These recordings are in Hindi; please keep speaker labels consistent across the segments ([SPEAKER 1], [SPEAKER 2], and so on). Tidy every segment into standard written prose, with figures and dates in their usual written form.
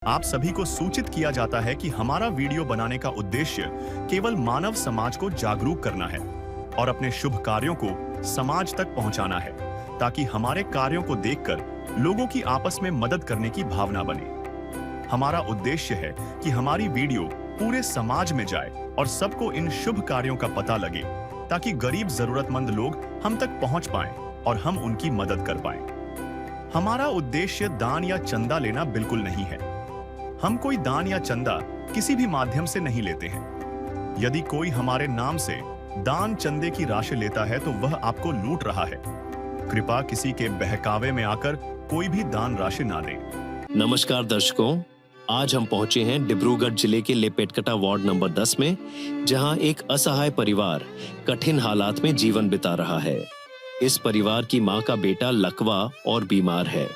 [SPEAKER 1] आप सभी को सूचित किया जाता है कि हमारा वीडियो बनाने का उद्देश्य केवल मानव समाज को जागरूक करना है और अपने शुभ कार्यों को समाज तक पहुंचाना है, ताकि हमारे कार्यों को देखकर लोगों की आपस में मदद करने की भावना बने। हमारा उद्देश्य है कि हमारी वीडियो पूरे समाज में जाए और सबको इन शुभ कार्यों का पता लगे, ताकि गरीब जरूरतमंद लोग हम तक पहुंच पाएं और हम उनकी मदद कर पाएं। हमारा उद्देश्य दान या चंदा लेना बिल्कुल नहीं है। हम कोई दान या चंदा किसी भी माध्यम से नहीं लेते हैं। यदि कोई हमारे नाम से दान चंदे की राशि लेता है तो वह आपको लूट रहा है। कृपया किसी के बहकावे में आकर कोई भी दान राशि ना दें।
[SPEAKER 2] नमस्कार दर्शकों, आज हम पहुंचे हैं डिब्रूगढ़ जिले के लेपेटकटा वार्ड नंबर 10 में, जहां एक असहाय परिवार कठिन हालात में जीवन बिता रहा है। इस परिवार की मां का बेटा लकवा और बीमार है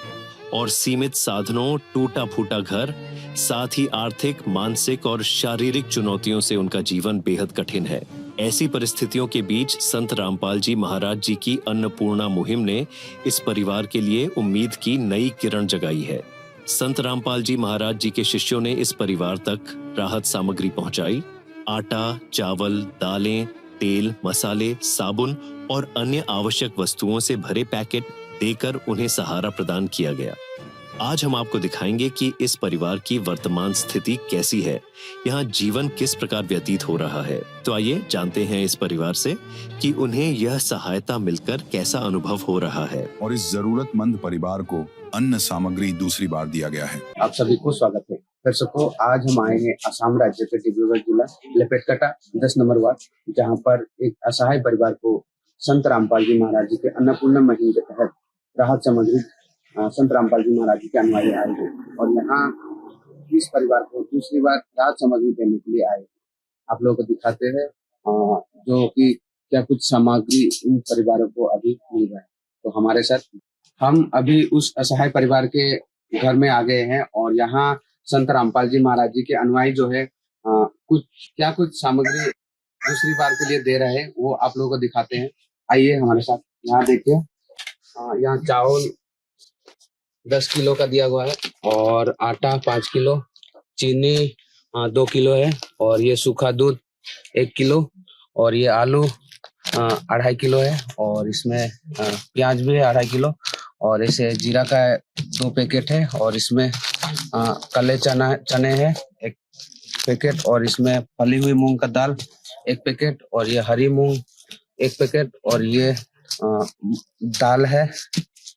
[SPEAKER 2] और सीमित साधनों, टूटा फूटा घर, साथ ही आर्थिक, मानसिक और शारीरिक चुनौतियों से उनका जीवन बेहद कठिन है। ऐसी परिस्थितियों के बीच संत रामपाल जी महाराज जी की अन्नपूर्णा मुहिम ने इस परिवार के लिए उम्मीद की नई किरण जगाई है। संत रामपाल जी महाराज जी के शिष्यों ने इस परिवार तक राहत सामग्री पहुंचाई। आटा, चावल, दालें, तेल, मसाले, साबुन और अन्य आवश्यक वस्तुओं से भरे पैकेट देकर उन्हें सहारा प्रदान किया गया। आज हम आपको दिखाएंगे कि इस परिवार की वर्तमान स्थिति कैसी है, यहाँ जीवन किस प्रकार व्यतीत हो रहा है। तो आइए जानते हैं इस परिवार से कि उन्हें यह सहायता मिलकर कैसा अनुभव हो रहा है।
[SPEAKER 3] और इस जरूरतमंद परिवार को अन्न सामग्री दूसरी बार दिया गया है।
[SPEAKER 4] आप सभी को स्वागत है। दर्शकों, आज हम आए हैं असम राज्य के डिब्रूगढ़ जिला लेपेटकटा 10 नंबर वार्ड, जहाँ पर एक असहाय परिवार को संत रामपाल जी महाराज जी के अन्नपूर्णा मुहिम के तहत राहत सामग्री संत रामपाल जी महाराज जी के अनुयायी आए हैं और यहाँ इस परिवार को दूसरी बार राहत सामग्री देने के लिए आए। आप लोगों को दिखाते हैं जो कि क्या कुछ सामग्री इन परिवारों को अभी मिल रहा है। तो हमारे साथ हम अभी उस असहाय परिवार के घर में आ गए हैं और यहाँ संत रामपाल जी महाराज जी के अनुयायी जो है कुछ सामग्री दूसरी बार के लिए दे रहे हैं, वो आप लोगों को दिखाते हैं। आइए हमारे साथ। यहाँ देखिए, यहाँ चावल 10 किलो का दिया हुआ है और आटा 5 किलो, चीनी 2 किलो है और ये सूखा दूध 1 किलो और ये आलू 2.5 किलो है और इसमें प्याज भी है 2.5 किलो और ऐसे जीरा का 2 पैकेट है और इसमें काले चने हैं 1 पैकेट और इसमें फली हुई मूंग का दाल 1 पैकेट और ये हरी मूंग 1 पैकेट और ये दाल है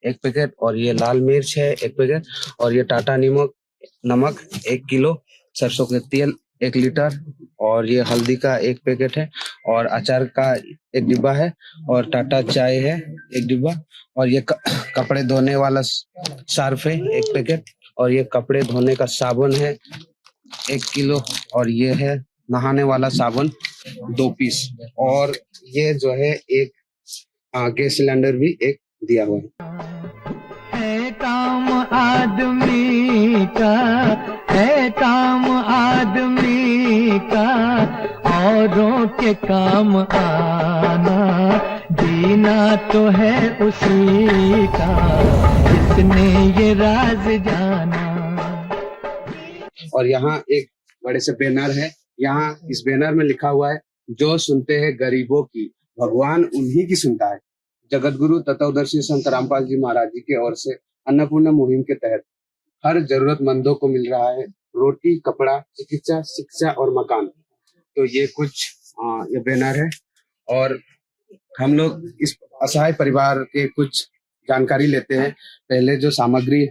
[SPEAKER 4] 1 पैकेट और ये लाल मिर्च है 1 पैकेट और ये टाटा नमक 1 किलो, सरसों के तेल 1 लीटर और ये हल्दी का 1 पैकेट है और अचार का 1 डिब्बा है और टाटा चाय है 1 डिब्बा और ये कपड़े धोने वाला सर्फ है 1 पैकेट और ये कपड़े धोने का साबुन है 1 किलो और ये है नहाने वाला साबुन 2 पीस और ये जो है एक गैस सिलेंडर भी 1 दिया हुआ
[SPEAKER 5] है काम आदमी का, है काम आदमी का, औरों के काम आना, जीना तो है उसी का, जिसने ये राज जाना।
[SPEAKER 4] और यहाँ एक बड़े से बैनर है। यहाँ इस बैनर में लिखा हुआ है, जो सुनते हैं गरीबों की, भगवान उन्हीं की सुनता है। जगत गुरु तत्वदर्शी संत रामपाल जी महाराज जी की ओर से अन्नपूर्णा मुहिम के तहत हर जरूरतमंदों को मिल रहा है रोटी, कपड़ा, चिकित्सा, शिक्षा और मकान। तो ये कुछ ये बैनर है और हम लोग इस असहाय परिवार के कुछ जानकारी लेते हैं। पहले जो सामग्री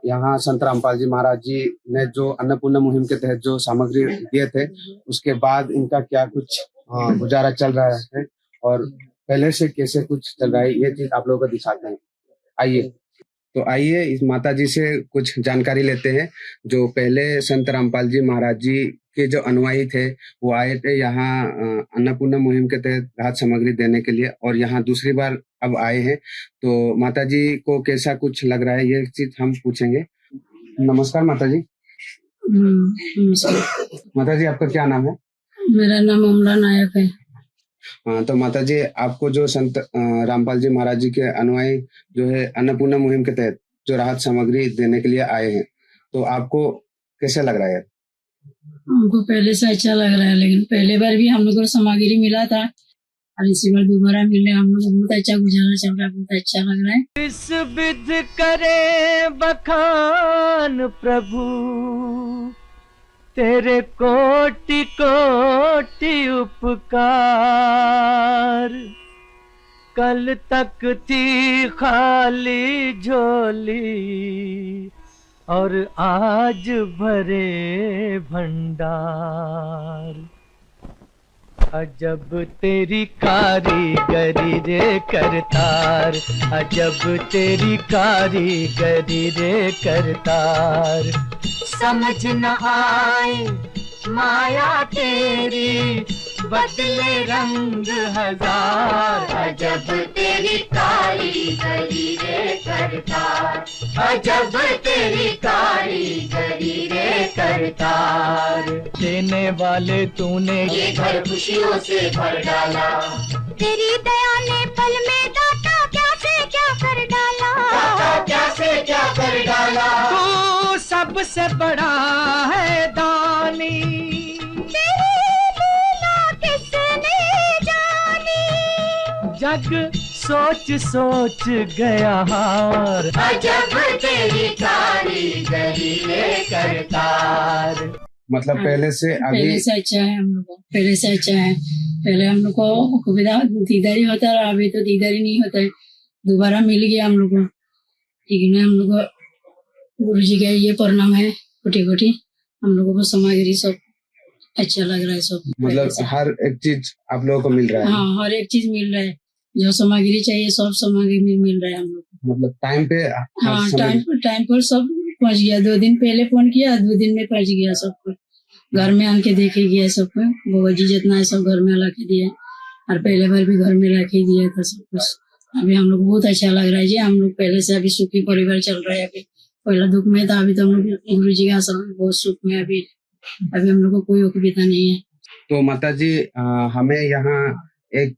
[SPEAKER 4] यहाँ संत रामपाल जी महाराज जी ने जो अन्नपूर्णा मुहिम के तहत जो सामग्री दिए थे, उसके बाद इनका क्या कुछ गुजारा चल रहा है और पहले से कैसे कुछ चल रहा है, ये चीज आप लोगों को दिखाते हैं। आइए इस माता जी से कुछ जानकारी लेते हैं। जो पहले संत रामपाल जी महाराज जी के जो अनुयायी थे, वो आए थे यहाँ अन्नपूर्णा मुहिम के तहत राहत सामग्री देने के लिए और यहाँ दूसरी बार अब आए हैं। तो माता जी को कैसा कुछ लग रहा है, ये चीज हम पूछेंगे। नमस्कार माता जी।
[SPEAKER 6] नमस्कार।
[SPEAKER 4] माता जी, आपका क्या नाम है?
[SPEAKER 6] मेरा नाम अमला नायक है।
[SPEAKER 4] तो माता जी, आपको जो संत रामपाल जी महाराज जी के अनुयायी जो है अन्नपूर्णा मुहिम के तहत जो राहत सामग्री देने के लिए आए हैं, तो आपको कैसे लग रहा है?
[SPEAKER 6] हमको पहले से अच्छा लग रहा है, लेकिन पहले बार भी हम लोग को सामग्री मिला था और इसी बार दोबारा मिल रहा है। हम लोग को बहुत अच्छा गुजारा चल रहा है, बहुत अच्छा लग रहा है।
[SPEAKER 5] इस विध करे बखान प्रभु, तेरे कोटि कोटि उपकार। कल तक थी खाली झोली और आज भरे भंडार। अजब तेरी कारीगरी रे करतार, अजब तेरी कारीगरी रे करतार। समझ न आए माया तेरी, बदले रंग हजार। अजब तेरी कारीगरी रे करतार, अजब तेरी कारीगरी रे करतार। देने वाले तूने ये घर खुशियों से भर डाला,
[SPEAKER 7] तेरी दया ने पल में दाता क्या से क्या कर डाला,
[SPEAKER 5] दाता क्या से क्या कर डाला। तू सबसे बड़ा है दानी, जग सोच सोच गया हार। अजब तेरी कारीगरी रे करतार।
[SPEAKER 4] मतलब पहले से अभी
[SPEAKER 6] पहले से अच्छा है हम लोग को, पहले से अच्छा है। पहले हम लोग को सुविधा दीदारी होता रहा, अभी तो दीदारी नहीं होता है। दोबारा मिल गया हम लोग को, ठीक है। हम लोग को गुरु जी का ये प्रणाम है, कोटि कोटि। हम लोगों को सामग्री सब अच्छा लग रहा है, सब
[SPEAKER 4] मतलब हर एक चीज आप लोगों को मिल रहा है।
[SPEAKER 6] हाँ, हर एक चीज मिल रहा है, जो सामग्री चाहिए सब सामग्री मिल रहा है हम लोग को।
[SPEAKER 4] मतलब टाइम पे
[SPEAKER 6] हाँ, टाइम पर सब पहुंच गया। 2 दिन पहले फोन किया, 2 दिन में पहुंच गया सब कुछ। घर में आके देखे गया सब कुछ, बाबा जी जितना है सब घर में ला के दिया, और पहले बार भी घर में ला के दिया था सब कुछ। अभी हम लोग को बहुत अच्छा लग रहा है जी। हम लोग पहले से अभी सुखी परिवार चल रहा है। अभी पहला दुख में था, अभी तो हम लोग गुरु जी का आश्रम में बहुत सुख में। अभी हम लोग को कोई असुविधा नहीं है।
[SPEAKER 4] तो माता जी हमें यहाँ एक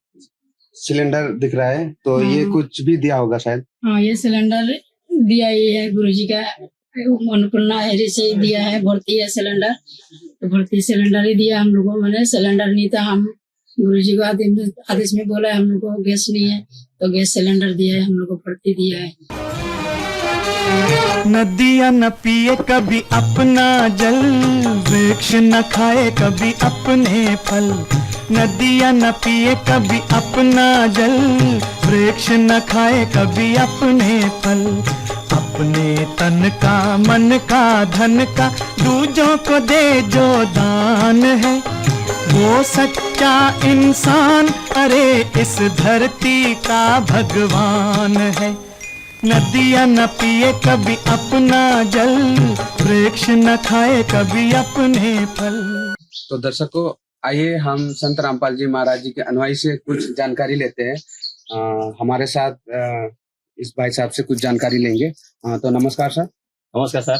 [SPEAKER 4] सिलेंडर दिख रहा है, तो ये कुछ भी दिया होगा शायद।
[SPEAKER 6] हाँ, ये सिलेंडर दिया ही है गुरु जी का, अन्नपूर्णा हेरी से दिया है। भर्ती है सिलेंडर, तो भर्ती सिलेंडर ही दिया हम लोग को। मैंने सिलेंडर नहीं था, हम गुरु जी को आदेश में बोला है हम लोग को गैस नहीं है, तो गैस सिलेंडर दिया है हम लोग को, भर्ती दिया है।
[SPEAKER 5] नदियाँ न पिए कभी अपना जल, वृक्ष न खाए कभी अपने फल। नदियाँ न पिए कभी अपना जल, वृक्ष न खाए कभी अपने फल। अपने तन का मन का धन का दूजों को दे जो दान है, वो सच्चा इंसान अरे इस धरती का भगवान है। नदियाँ न पिए कभी अपना जल, वृक्ष न खाए कभी अपने फल।
[SPEAKER 4] तो दर्शकों, आइए हम संत रामपाल जी महाराज जी के अनुयायी से कुछ जानकारी लेते हैं। हमारे साथ इस भाई साहब से कुछ जानकारी लेंगे। तो नमस्कार सर।
[SPEAKER 8] नमस्कार सर।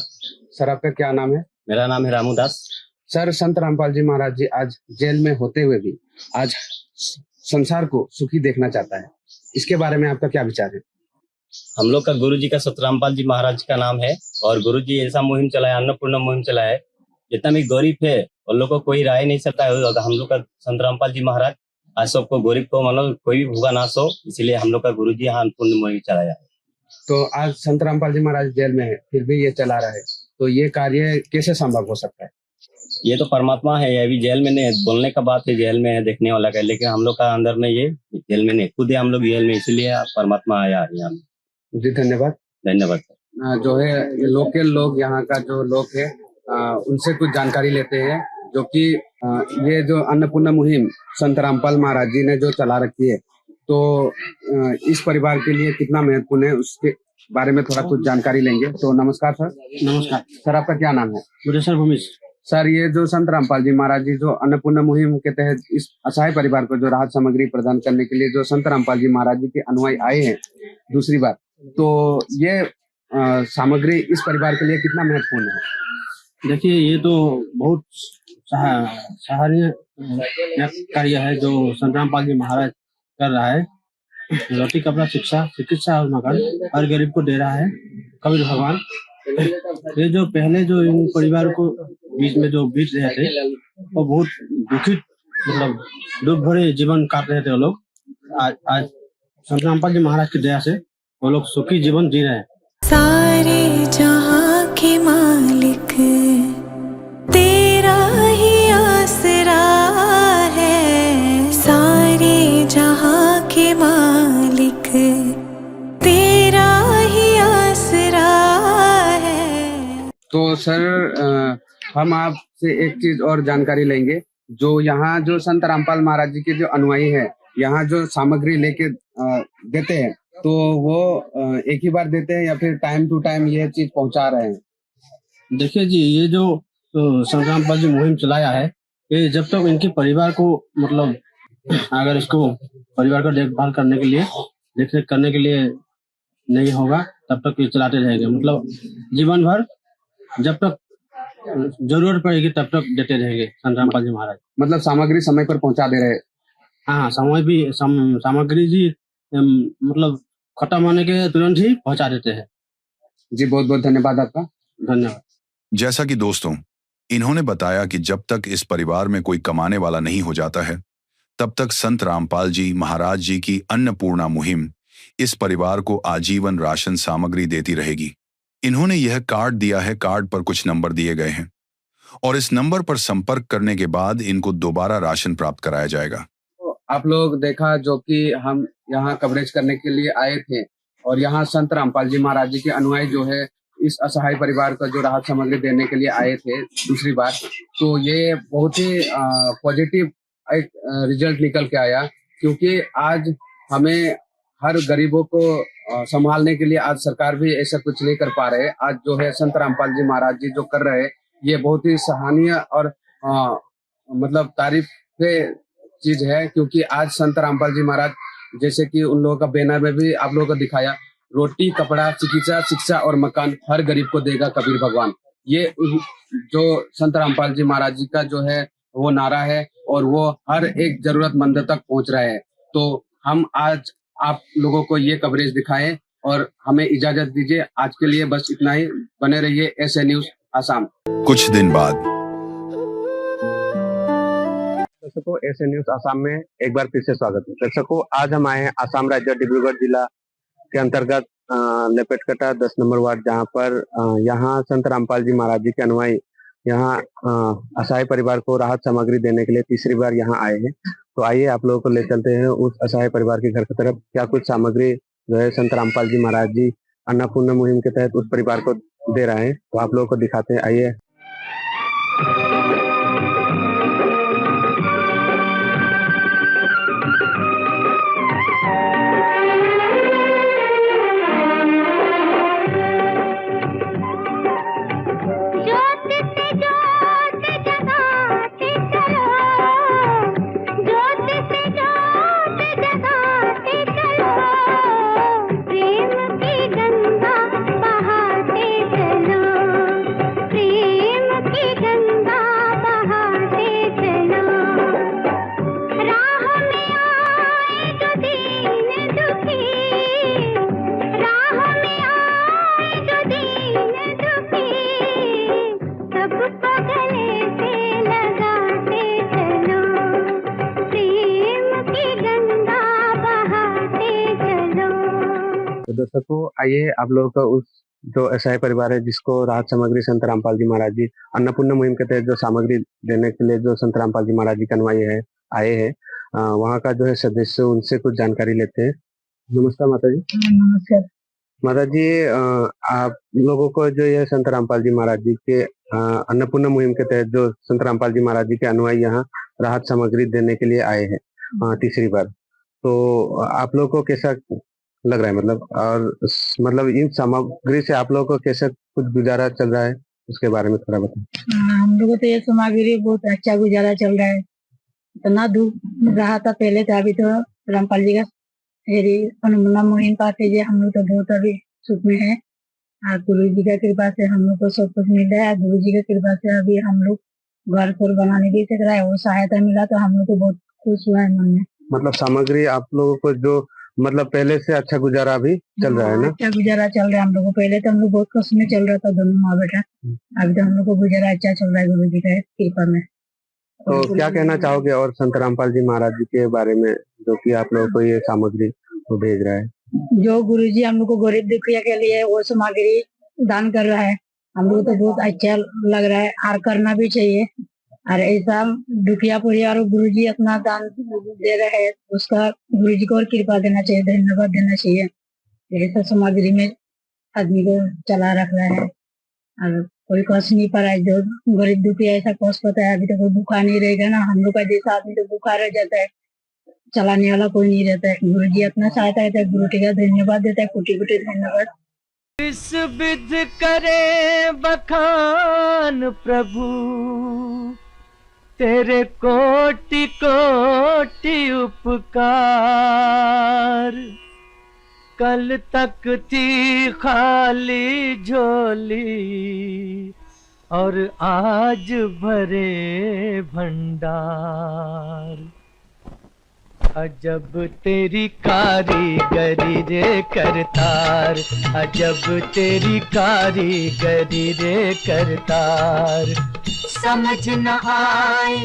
[SPEAKER 4] सर आपका क्या नाम है?
[SPEAKER 8] मेरा नाम है रामू दास।
[SPEAKER 4] सर, संत रामपाल जी महाराज जी आज जेल में होते हुए भी आज संसार को सुखी देखना चाहता है, इसके बारे में आपका क्या विचार है?
[SPEAKER 8] हम लोग का गुरु जी का संत रामपाल जी महाराज का नाम है, और गुरु जी ऐसा मुहिम चलाया, अन्नपूर्णा मुहिम चलाया है। जितना भी गरीब है उन लोग को कोई राय नहीं सकता है। हम लोग का संत रामपाल जी महाराज आज सबको गरीब को मतलब कोई भी भूखा ना सो, इसलिए हम लोग का गुरु जी यहाँ अन्नपूर्णा मुहिम चलाया है।
[SPEAKER 4] तो आज संत रामपाल जी महाराज जेल में है, फिर भी ये चला रहा है, तो ये कार्य कैसे संभव हो सकता है?
[SPEAKER 8] ये तो परमात्मा है, अभी जेल में नहीं, बोलने का बात है जेल में है, देखने वाला का, लेकिन हम लोग का अंदर में ये जेल में नहीं, खुद है हम लोग जेल में, इसलिए परमात्मा आया है यहाँ।
[SPEAKER 4] जी धन्यवाद।
[SPEAKER 8] धन्यवाद सर।
[SPEAKER 4] जो है लोकल लोग, यहाँ का जो लोग है उनसे कुछ जानकारी लेते हैं, जो कि ये जो अन्नपूर्णा मुहिम संत रामपाल महाराज जी ने जो चला रखी है, तो इस परिवार के लिए कितना महत्वपूर्ण है उसके बारे में थोड़ा कुछ जानकारी लेंगे। तो नमस्कार सर।
[SPEAKER 9] नमस्कार
[SPEAKER 4] सर, आपका क्या नाम है?
[SPEAKER 9] गुरेश्वर भूमिश।
[SPEAKER 4] सर, ये जो संत रामपाल जी महाराज जी जो अन्नपूर्णा मुहिम के तहत इस असहाय परिवार को जो राहत सामग्री प्रदान करने के लिए जो संत रामपाल जी महाराज जी के अनुयायी आए हैं दूसरी बार, तो ये सामग्री इस परिवार के लिए कितना महत्वपूर्ण है?
[SPEAKER 9] देखिए, ये तो बहुत सराहनीय कार्य है जो संत रामपाल जी महाराज कर रहा है। रोटी कपड़ा शिक्षा चिकित्सा और मकान हर गरीब को दे रहा है कबीर भगवान। ये जो पहले जो इन परिवार को बीच में जो बीत रहे थे वो बहुत दुखित मतलब दुख भरे जीवन काट रहे थे वो लोग। आज आज संत रामपाल जी महाराज की दया से वो लोग सुखी जीवन जी रहे हैं।
[SPEAKER 7] सारे जहां के मालिक तेरा ही आसरा है, सारे जहां के मालिक तेरा ही आसरा है।
[SPEAKER 4] तो सर हम आपसे एक चीज और जानकारी लेंगे। जो यहाँ जो संत रामपाल महाराज जी के जो अनुयायी है, यहाँ जो सामग्री लेके देते हैं, तो वो एक ही बार देते हैं या फिर टाइम टू टाइम ये चीज पहुंचा रहे हैं?
[SPEAKER 9] देखिए जी, ये जो संत रामपाल जी मुहिम चलाया है, ये जब तक इनके परिवार को मतलब अगर इसको परिवार को देखभाल करने के लिए देख रेख करने के लिए नहीं होगा तब तक ये चलाते रहेंगे। मतलब जीवन भर जब तक जरूरत पड़ेगी तब तक देते रहेंगे संत रामपाल जी महाराज।
[SPEAKER 4] मतलब सामग्री समय पर पहुंचा दे रहे हैं।
[SPEAKER 9] हाँ, सामग्री जी मतलब खत्म होने के तुरंत ही पहुंचा देते हैं।
[SPEAKER 4] जी बहुत बहुत धन्यवाद आपका।
[SPEAKER 9] धन्यवाद।
[SPEAKER 3] जैसा कि दोस्तों इन्होंने बताया कि जब तक इस परिवार में कोई कमाने वाला नहीं हो जाता है तब तक संत रामपाल जी महाराज जी की अन्नपूर्णा मुहिम इस परिवार को आजीवन राशन सामग्री देती रहेगी। इन्होंने यह कार्ड दिया है, कार्ड पर कुछ नंबर दिए गए हैं और इस नंबर पर संपर्क करने के बाद इनको दोबारा राशन प्राप्त कराया जाएगा।
[SPEAKER 4] तो आप लोग देखा जो कि हम यहाँ कवरेज करने के लिए आए थे और यहाँ संत रामपाल जी महाराज जी के अनुयायी जो है इस असहाय परिवार को जो राहत सामग्री देने के लिए आए थे दूसरी बार, तो ये बहुत ही पॉजिटिव एक रिजल्ट निकल के आया। क्योंकि आज हमें हर गरीबों को संभालने के लिए आज सरकार भी ऐसा कुछ नहीं कर पा रहे। आज जो है संत रामपाल जी महाराज जी जो कर रहे हैं ये बहुत ही सराहनीय और मतलब तारीफ चीज है। क्योंकि आज संत रामपाल जी महाराज जैसे कि उन लोगों का बैनर में भी आप लोगों को दिखाया, रोटी कपड़ा चिकित्सा शिक्षा और मकान हर गरीब को देगा कबीर भगवान। ये जो संत रामपाल जी महाराज जी का जो है वो नारा है और वो हर एक जरूरतमंद तक पहुंच रहा है। तो हम आज आप लोगों को ये कवरेज दिखाएं और हमें इजाजत दीजिए। आज के लिए बस इतना ही। बने रहिए एसए न्यूज आसाम।
[SPEAKER 3] कुछ दिन बाद
[SPEAKER 4] दर्शकों, एसए न्यूज आसाम में एक बार फिर से स्वागत है। दर्शकों, आज हम आए हैं आसाम राज्य डिब्रूगढ़ जिला के अंतर्गत लेपेटकटा 10 नंबर वार्ड, जहाँ पर यहाँ संत रामपाल जी महाराज जी के अनुयायी यहाँ असहाय परिवार को राहत सामग्री देने के लिए तीसरी बार यहाँ आए हैं। तो आइए आप लोगों को ले चलते हैं उस असहाय परिवार के घर की तरफ। क्या कुछ सामग्री जो है संत रामपाल जी महाराज जी अन्नपूर्णा मुहिम के तहत उस परिवार को दे रहे हैं, तो आप लोगों को दिखाते हैं। आइए। दर्शकों, आइए आप लोगों को उस जो असहाय परिवार है जिसको राहत सामग्री संत रामपाल जी महाराज जी अन्नपूर्णा मुहिम के तहत जो सामग्री देने के लिए जो संत रामपाल जी महाराज जी के अनुयायी है आए हैं, वहाँ का जो है सदस्य, उनसे कुछ जानकारी लेते हैं। नमस्कार माता जी।
[SPEAKER 6] नमस्कार
[SPEAKER 4] माता जी, आप लोगों को जो ये संत रामपाल जी महाराज जी के अन्नपूर्णा मुहिम के तहत जो संत रामपाल जी महाराज जी के अनुयायी यहाँ राहत सामग्री देने के लिए आए हैं तीसरी बार, तो आप लोगों को कैसा लग रहा है? मतलब इन सामग्री से आप लोगों को कैसे कुछ गुजारा चल रहा है, उसके बारे में थोड़ा बताएं।
[SPEAKER 6] हम लोगों तो ये सामग्री बहुत अच्छा गुजारा चल रहा है। इतना दुख रहा था पहले था, अभी तो रामपाल जी का अन्नपूर्णा मुहिम पाते जी हम लोग तो बहुत अभी सुख में है। और गुरु जी का कृपा से हम लोग को सब कुछ मिल रहा है। गुरु जी का कृपा से अभी हम लोग घर पर बनाने भी सीख रहा है, वो सहायता मिला तो हम लोग को बहुत खुश हुआ है मन में।
[SPEAKER 4] मतलब सामग्री आप लोगों को जो मतलब पहले से अच्छा गुजारा अभी चल रहा है ना?
[SPEAKER 6] अच्छा गुजारा चल रहा है हम लोग को। पहले तो हम लोग बहुत कष्ट में चल रहा था दोनों माँ बेटा। अभी तो हम लोग को गुजारा अच्छा चल रहा है गुरु जी का कृपा में।
[SPEAKER 4] तो क्या कहना चाहोगे और संत रामपाल जी महाराज जी के बारे में, जो कि आप लोगों को ये सामग्री को भेज रहा है?
[SPEAKER 6] जो गुरु जी हम लोग को गरीब दुखिया के लिए वो सामग्री दान कर रहा है, हम लोग को तो बहुत अच्छा लग रहा है और करना भी चाहिए। और ऐसा दुखिया परिवार गुरु जी अपना दान दे रहे हैं, उसका गुरु जी को और कृपा देना चाहिए, धन्यवाद देना चाहिए। ऐसा सामग्री में आदमी को चला रख रहा है और कोई कष्ट नहीं पा रहा है। जो गरीब दुखिया ऐसा कष्ट पता है, अभी तो कोई भूखा नहीं रहेगा ना। हम लोग का जैसा आदमी तो भूखा रह जाता है, चलाने वाला कोई नहीं रहता है। गुरु जी अपना सहायता देता है, गुरु जी का धन्यवाद देता है, कोटि कोटि धन्यवाद।
[SPEAKER 5] इस विध करे बखान प्रभु, तेरे कोटि कोटि उपकार। कल तक थी खाली झोली और आज भरे भंडार। अजब तेरी कारीगरी रे करतार, अजब तेरी कारीगरी रे करतार। समझ न आए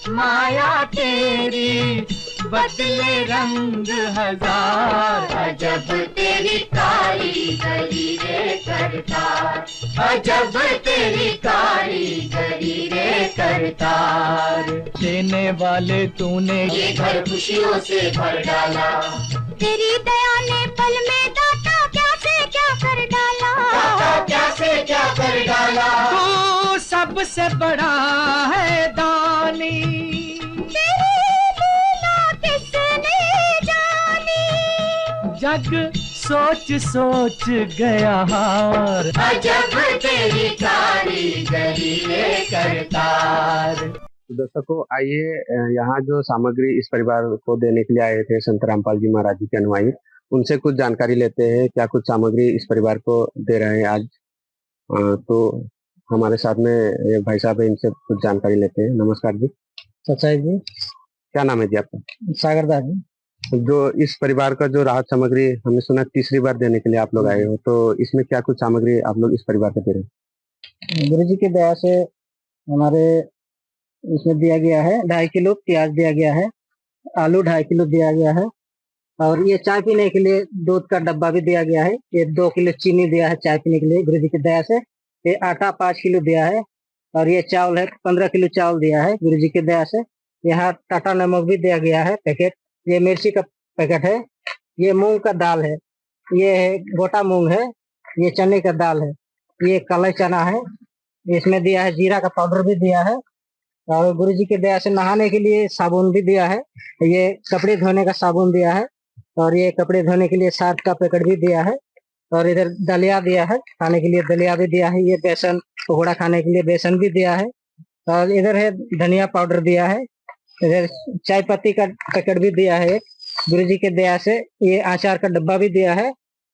[SPEAKER 5] माया तेरी, बदले रंग हजार। अजब तेरी कारीगरी रे करतार, अजब तेरी कारीगरी रे करतार। देने वाले तूने ये घर खुशियों से भर डाला,
[SPEAKER 7] तेरी दया ने पल में दाता क्या से क्या कर डाला,
[SPEAKER 5] क्या से क्या कर डाला। तू सबसे बड़ा है दानी,
[SPEAKER 7] तेरी लीला किसने जानी।
[SPEAKER 5] जग सोच सोच गया हार।
[SPEAKER 7] अजब तेरी कारीगरी रे
[SPEAKER 5] करतार।
[SPEAKER 4] दर्शकों, आइए यहाँ जो सामग्री इस परिवार को देने के लिए आए थे संत रामपाल जी महाराज जी के अनुयायी, उनसे कुछ जानकारी लेते हैं। क्या कुछ सामग्री इस परिवार को दे रहे हैं आज। तो हमारे साथ में एक भाई साहब है, इनसे कुछ जानकारी लेते हैं। नमस्कार जी।
[SPEAKER 9] सच्चाई जी,
[SPEAKER 4] क्या नाम है जी आपका?
[SPEAKER 9] सागर दास जी।
[SPEAKER 4] जो इस परिवार का जो राहत सामग्री हमने सुना तीसरी बार देने के लिए आप लोग आए हो, तो इसमें क्या कुछ सामग्री आप लोग इस परिवार को दे रहे हैं?
[SPEAKER 9] गुरु जी की दया से हमारे इसमें दिया गया है 2.5 किलो प्याज दिया गया है, आलू 2.5 किलो दिया गया है, और ये चाय पीने के लिए दूध का डब्बा भी दिया गया है। ये 2 किलो चीनी दिया है चाय पीने के लिए गुरु जी की दया से। ये आटा 5 किलो दिया है, और ये चावल है 15 किलो चावल दिया है गुरु जी की दया से। यहाँ टाटा नमक भी दिया गया है पैकेट। ये मिर्ची का पैकेट है। ये मूंग का दाल है, ये है गोटा मूंग है, ये चने का दाल है, ये काला चना है। इसमें दिया है जीरा का पाउडर भी दिया है, और गुरु जी की दया से नहाने के लिए साबुन भी दिया है। ये कपड़े धोने का साबुन दिया है, और ये कपड़े धोने के लिए सर्फ का पैकेट भी दिया है। और इधर दलिया दिया है, खाने के लिए दलिया भी दिया है। ये बेसन पकौड़ा खाने के लिए बेसन भी दिया है। और इधर है धनिया पाउडर दिया है। इधर चाय पत्ती का पैकेट भी दिया है गुरु जी के दया से। ये अचार का डब्बा भी दिया है।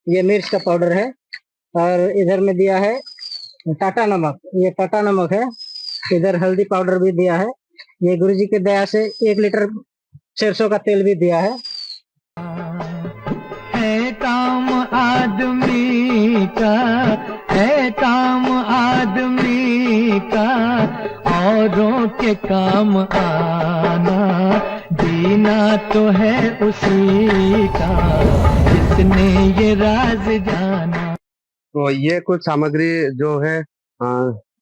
[SPEAKER 9] ये मिर्च का पाउडर है। और इधर में दिया है टाटा नमक, ये टाटा नमक है। इधर हल्दी पाउडर भी दिया है। ये गुरु जी के दया से 1 लीटर सरसों का तेल भी दिया है।
[SPEAKER 5] काम आदमी का है, काम आदमी का औरों के काम आना, जीना तो है उसी का जिसने ये राज जाना।
[SPEAKER 4] तो ये कुछ सामग्री जो है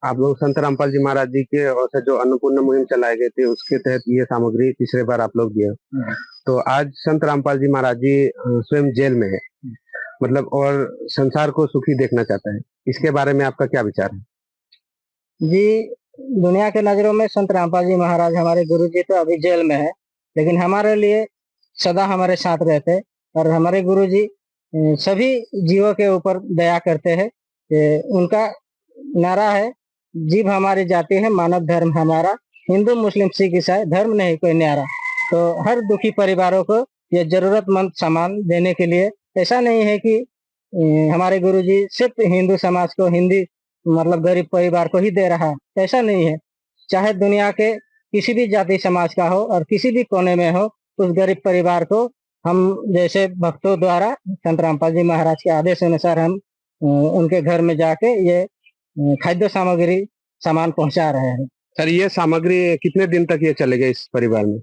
[SPEAKER 4] आप लोग संत रामपाल जी महाराज जी के और से जो अन्नपूर्णा मुहिम चलाई गई थी उसके तहत ये सामग्री तीसरे बार आप लोग दिए। तो आज संत रामपाल जी महाराज जी स्वयं जेल में है, मतलब, और संसार को सुखी देखना चाहता है। इसके बारे में आपका क्या विचार है?
[SPEAKER 9] जी, दुनिया के नजरों में संत रामपाल जी महाराज हमारे गुरु जी तो अभी जेल में है, लेकिन हमारे लिए सदा हमारे साथ रहते। और हमारे गुरु जी सभी जीवों के ऊपर दया करते हैं। उनका नारा है, जीव हमारी जाति है, मानव धर्म हमारा, हिंदू मुस्लिम सिख ईसाई धर्म नहीं कोई न्यारा। तो हर दुखी परिवारों को ये जरूरतमंद सामान देने के लिए, ऐसा नहीं है कि हमारे गुरुजी सिर्फ हिंदू समाज को, हिंदी मतलब गरीब परिवार को ही दे रहा है, ऐसा नहीं है। चाहे दुनिया के किसी भी जाति समाज का हो और किसी भी कोने में हो, उस गरीब परिवार को
[SPEAKER 10] हम जैसे भक्तों द्वारा संत रामपाल जी महाराज के आदेश अनुसार हम उनके घर में जाके ये खाद्य सामग्री सामान पहुंचा रहे हैं।
[SPEAKER 11] सर, ये सामग्री कितने दिन तक ये चलेगा इस परिवार में?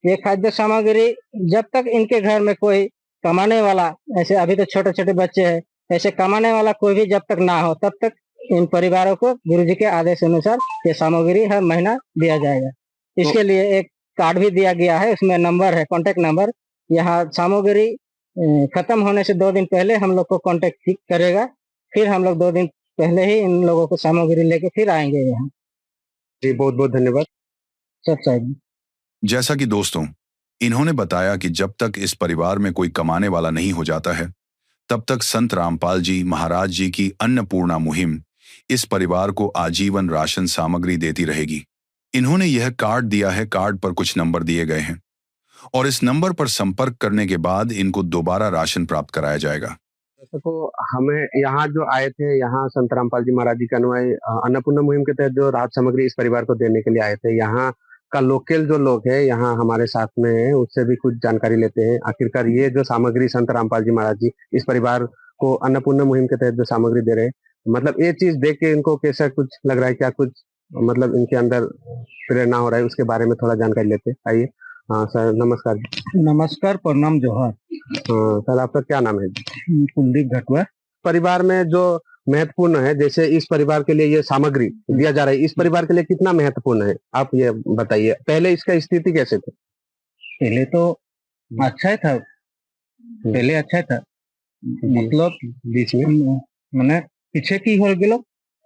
[SPEAKER 10] ये खाद्य सामग्री जब तक इनके घर में कोई कमाने वाला, ऐसे अभी तो छोटे छोटे बच्चे हैं, ऐसे कमाने वाला कोई भी जब तक ना हो तब तक इन परिवारों को गुरुजी के आदेश अनुसार ये सामग्री हर महीना दिया जाएगा। इसके लिए एक कार्ड भी दिया गया है, उसमें नंबर है, कांटेक्ट नंबर। यहाँ सामग्री खत्म होने से 2 दिन पहले हम लोग को कांटेक्ट करेगा, फिर हम लोग 2 दिन पहले ही इन लोगों को सामग्री लेके फिर आएंगे यहाँ।
[SPEAKER 11] जी, बहुत बहुत धन्यवाद।
[SPEAKER 10] सब साहब।
[SPEAKER 3] जैसा कि दोस्तों इन्होंने बताया कि जब तक इस परिवार में कोई कमाने वाला नहीं हो जाता है तब तक संत रामपाल जी महाराज जी की अन्नपूर्णा मुहिम इस परिवार को आजीवन राशन सामग्री देती रहेगी। इन्होंने यह कार्ड दिया है, कार्ड पर कुछ नंबर दिए गए हैं और इस नंबर पर संपर्क करने के बाद इनको दोबारा राशन प्राप्त कराया जाएगा।
[SPEAKER 11] तो हमें यहाँ जो आए थे, यहाँ संत रामपाल जी महाराज जी के अनुयायी अन्नपूर्णा मुहिम के तहत जो राहत सामग्री इस परिवार को देने के लिए आए थे, यहाँ का लोकल जो लोग है यहाँ हमारे साथ में है, उससे भी कुछ जानकारी लेते हैं। आखिरकार ये जो सामग्री संत रामपाल जी महाराज जी इस परिवार को अन्नपूर्णा मुहिम के तहत जो सामग्री दे रहे हैं, मतलब ये चीज देख के इनको कैसा कुछ लग रहा है, क्या कुछ मतलब इनके अंदर प्रेरणा हो रहा है, उसके बारे में थोड़ा जानकारी लेते हैं। आइए। हाँ सर, नमस्कार।
[SPEAKER 10] नमस्कार, प्रणाम, जोहार।
[SPEAKER 11] सर, आपका क्या नाम है?
[SPEAKER 10] कुलदीप घटवा।
[SPEAKER 11] परिवार में जो महत्वपूर्ण है, जैसे इस परिवार के लिए ये सामग्री दिया जा रहा है, इस परिवार के लिए कितना महत्वपूर्ण है आप ये बताइए। पहले इसका स्थिति कैसे थी?
[SPEAKER 10] पहले तो अच्छा ही था, पहले अच्छा था, मतलब
[SPEAKER 11] बीच में
[SPEAKER 10] मैंने पीछे की हो गेलो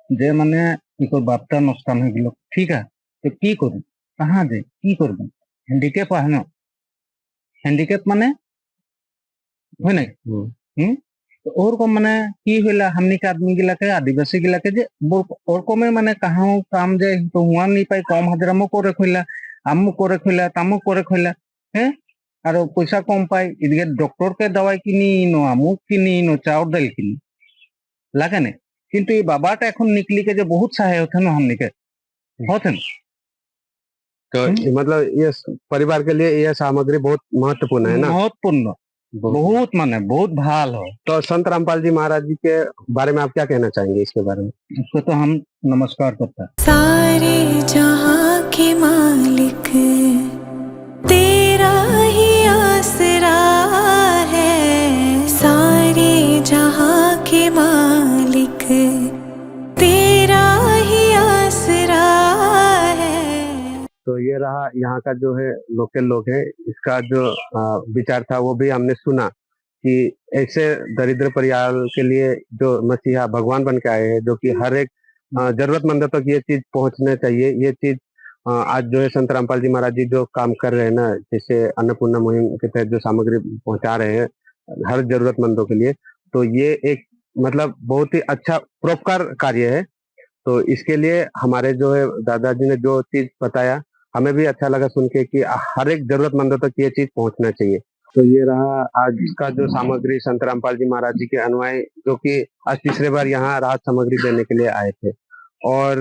[SPEAKER 10] जे माने इको बापता नुकसान हो गेलो, ठीक है, तो की करूं, कहाँ जे की करबो, हैंडीकैप है ना, हैंडीकैप माने है नहीं। तो और को माने की होला, हमनी के आदमी गिला के, आदिवासी गिला के जे और को में माने कहाँ काम जाए तो हुआ नहीं पाई, कम हजरामो करे खोला, आमु करे खोला, तामु करे खोला, हैं और पैसा कम पाई, इधर डॉक्टर के दवाई किनी नो, आमु किनी नो, चाउर दाल किनी लागे नहीं। किंतु ये बाबाटा এখন निकली के जो बहुत सहाय होते ना हमने के होते ना,
[SPEAKER 11] तो मतलब ये परिवार के लिए यह सामग्री बहुत महत्वपूर्ण है ना?
[SPEAKER 10] महत्वपूर्ण, बहुत माने बहुत भाल हो।
[SPEAKER 11] तो संत रामपाल जी महाराज जी के बारे में आप क्या कहना चाहेंगे इसके बारे में?
[SPEAKER 10] इसको तो हम नमस्कार करते हैं।
[SPEAKER 7] सारे जहां के मालिक तेरा ही आसरा है, सारे जहां के मालिक तेरा ही आसरा है।
[SPEAKER 11] तो ये रहा यहाँ का जो है लोकल लोग है, इसका जो विचार था वो भी हमने सुना कि ऐसे दरिद्र परिवार के लिए जो मसीहा भगवान बन के आए हैं, जो कि हर एक जरूरतमंदों तक ये चीज पहुंचने चाहिए। ये चीज आज जो है संत रामपाल जी महाराज जी जो काम कर रहे हैं ना, जैसे अन्नपूर्णा मुहिम के तहत जो सामग्री पहुंचा रहे हैं हर जरूरतमंदों के लिए, तो ये एक मतलब बहुत ही अच्छा परोपकार कार्य है। तो इसके लिए हमारे जो है दादाजी ने जो चीज बताया, हमें भी अच्छा लगा सुन के कि हर एक जरूरतमंदों तक ये चीज पहुंचना चाहिए। तो ये रहा आज का जो सामग्री संत रामपाल जी महाराज जी के अनुयायी जो कि आज तीसरे बार यहाँ राहत सामग्री देने के लिए आए थे। और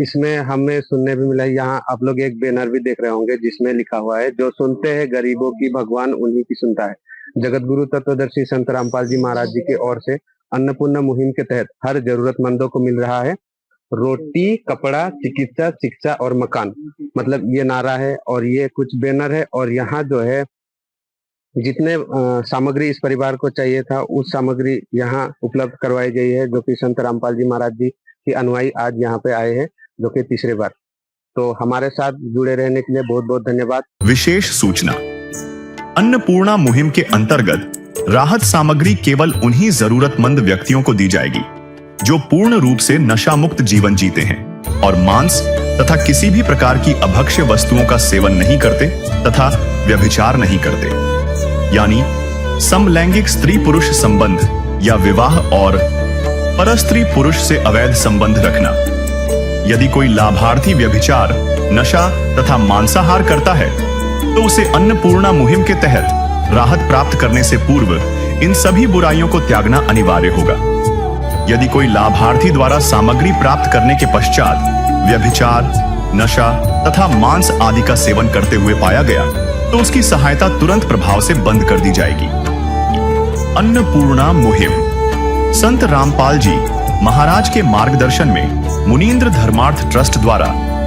[SPEAKER 11] इसमें हमें सुनने भी मिला, यहाँ आप लोग एक बैनर भी देख रहे होंगे जिसमें लिखा हुआ है, जो सुनते हैं गरीबों की भगवान उन्हीं की सुनता है। जगत गुरु तत्वदर्शी संत रामपाल जी महाराज जी की ओर से अन्नपूर्णा मुहिम के तहत हर जरूरतमंदों को मिल रहा है रोटी, कपड़ा, चिकित्सा, शिक्षा और मकान, मतलब ये नारा है और ये कुछ बैनर है। और यहाँ जो है जितने सामग्री इस परिवार को चाहिए था उस सामग्री यहाँ उपलब्ध करवाई गई है, जो कि संत रामपाल जी महाराज जी के अनुयायी आज यहाँ पे आए हैं, जो कि तीसरे बार। तो हमारे साथ जुड़े रहने के लिए बहुत बहुत धन्यवाद।
[SPEAKER 1] विशेष सूचना, अन्नपूर्णा मुहिम के अंतर्गत राहत सामग्री केवल उन्हीं जरूरतमंद व्यक्तियों को दी जाएगी जो पूर्ण रूप से नशा मुक्त जीवन जीते हैं और मांस तथा किसी भी प्रकार की अभक्ष्य वस्तुओं का सेवन नहीं करते तथा व्यभिचार नहीं करते, यानी समलैंगिक स्त्री पुरुष संबंध या विवाह और परस्त्री पुरुष से अवैध संबंध रखना। यदि कोई लाभार्थी व्यभिचार, नशा तथा मांसाहार करता है तो उसे अन्नपूर्णा मुहिम के तहत राहत प्राप्त करने से पूर्व इन सभी बुराइयों को त्यागना अनिवार्य होगा। यदि कोई लाभार्थी द्वारा सामग्री प्राप्त करने के पश्चात व्यभिचार, नशा तथा मांस आदि का सेवन करते हुए पाया गया तो उसकी सहायता तुरंत प्रभाव से बंद कर दी जाएगी। अन्नपूर्णा मुहिम। संत रामपाल जी महाराज के मार्गदर्शन में मुनींद्र धर्मार्थ ट्रस्ट द्वारा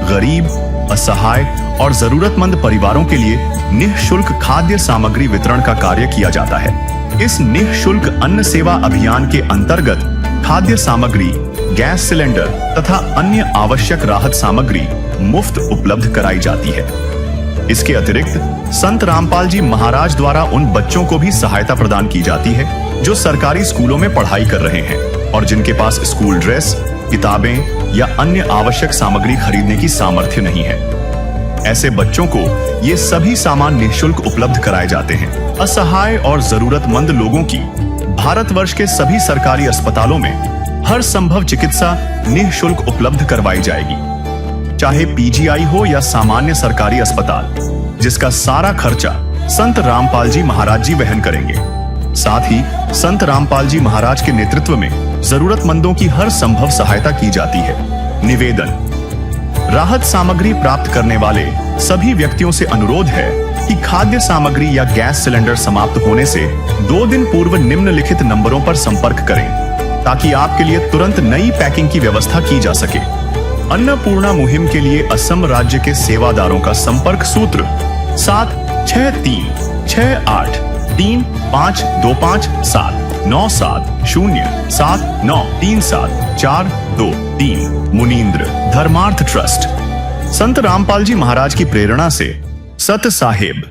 [SPEAKER 1] गरीब, असहाय और जरूरतमंद परिवारों के लिए निःशुल्क खाद्य सामग्री वितरण का कार्य किया जाता है। इस निःशुल्क अन्न सेवा अभियान के अंतर्गत खाद्य सामग्री, गैस सिलेंडर तथा अन्य आवश्यक राहत सामग्री मुफ्त उपलब्ध कराई जाती है। इसके अतिरिक्त संत रामपाल जी महाराज द्वारा उन बच्चों को भी सहायता प्रदान की जाती है जो सरकारी स्कूलों में पढ़ाई कर रहे हैं और जिनके पास स्कूल ड्रेस, किताबें या अन्य आवश्यक सामग्री खरीदने की सामर्थ्य नहीं है। ऐसे बच्चों को ये सभी सामान निःशुल्क उपलब्ध कराए जाते हैं। असहाय और जरूरतमंद लोगों की भारतवर्ष के सभी सरकारी अस्पतालों में हर संभव चिकित्सा निःशुल्क उपलब्ध करवाई जाएगी, चाहे पीजीआई हो या सामान्य सरकारी अस्पताल, जिसका सारा खर्चा संत रामपाल जी महाराज जी वहन करेंगे। साथ ही संत रामपाल जी महाराज के नेतृत्व में जरूरतमंदों की हर संभव सहायता की जाती है। निवेदन। राहत सामग्री प्राप्त करने वाले सभी व्यक्तियों से अनुरोध है कि खाद्य सामग्री या गैस सिलेंडर समाप्त होने से 2 दिन पूर्व निम्नलिखित नंबरों पर संपर्क करें ताकि आपके लिए तुरंत नई पैकिंग की व्यवस्था की जा सके। अन्नपूर्णा मुहिम के लिए असम राज्य के सेवादारों का संपर्क सूत्र 7636383527979037393742 मुनींद्र धर्मार्थ ट्रस्ट। संत रामपाल जी महाराज की प्रेरणा से सत साहेब